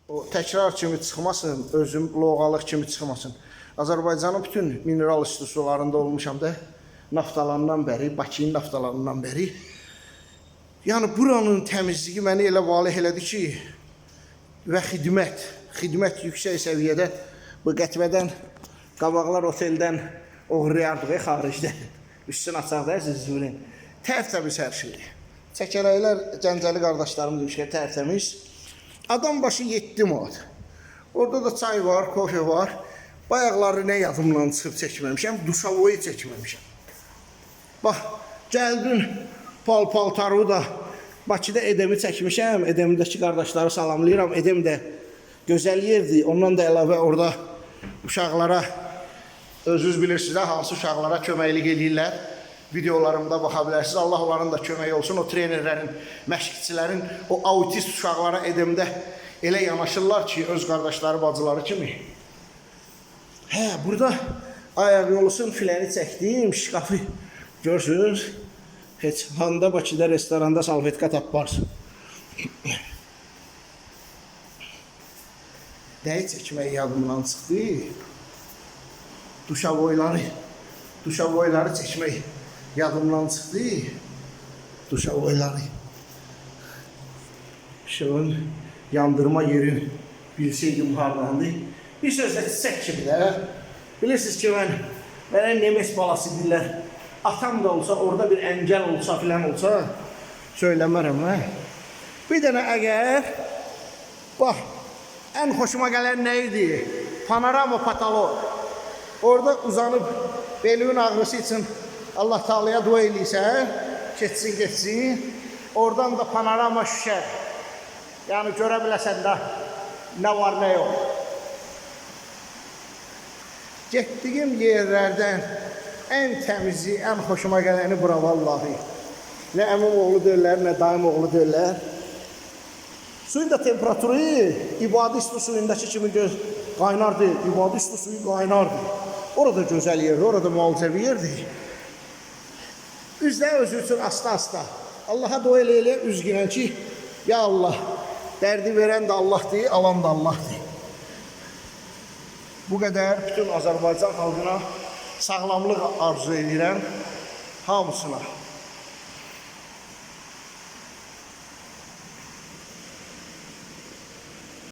o təkrar kimi çıxmasın, özüm loğalıq kimi çıxmasın. Azərbaycanın bütün mineral üstü sularında olmuşam da, naftalarından bəri, Bakının naftalarından bəri. Yəni buranın təmizliyi məni elə valeh elədi ki, və xidmət yüksək səviyyədə bu qətvədən, qabaqlar oteldən oğurlayardıq xaricdə. Üstün açaqda siz bilin. Tərtəmiz hər şey. Çəkələklər Gəncəli qardaşlarımız demişlər tərtəmiz. Adam başı 7 manat. Orada da çay var, kofe var. Bayaqları nə yadımdan çıxıb çəkməmişəm, duşavoyu çəkməmişəm. Bax, gəldin paltarı da Bakıda Edemi çəkmişəm. Edemdəki qardaşları salamlayıram. Edem də gözəl yerdir. Ondan da əlavə orada uşaqlara, özünüz bilirsiniz, hansı uşaqlara köməklik edirlər. Videolarımda baxa bilərsiniz. Allah onların da köməyi olsun. O trenerlərin, məşqçilərin, o autist uşaqlara Edemdə elə yanaşırlar ki, öz qardaşları, bacıları kimi. Hə, burada ayaq yolusun filəni çəkdim, şkafı görsünüz. Heç handa Bakıda restoranda salvetka taparsın. Dəyi çəkmək yadımdan çıxdı. Duşavoyları çəkmək yadımdan çıxdı. Duşavoyları. Şunun yandırma yerin bilseydim hardandı. Bir sözlə çiçək kimi də. Bilirsiniz ki, mənə Nemes balası deyirlər. Atam da olsa, orada bir əngəl olsa filan olsa, söyləmərəm. Bir dənə əgər, bax, ən xoşuma gələn nə idi? Panorama patolog. Orada uzanıb belinin ağrısı üçün Allah Teala'ya dua eləyirsən, geçsin. Oradan da panorama şüşə. Yəni görə biləsən də nə var, nə yox. Getdiyim yerlərdən ən təmizi, ən xoşuma gələni bura vallahi. Nə əmim oğlu deyirlər, nə dayım oğlu deyirlər. Suyun da temperaturu İbadisli suyundakı kimi qaynardı. İbadisli suyu qaynardı. Orada gözəl yerdir, orada müalicəvi yerdir. Üzdə özü üçün asta-asta. Allaha dua elə üz girən ki, ya Allah, dərdi verən də Allahdır, alan da Allahdır. Bu qədər bütün Azərbaycan xalqına sağlamlıq arzu edirəm hamısına.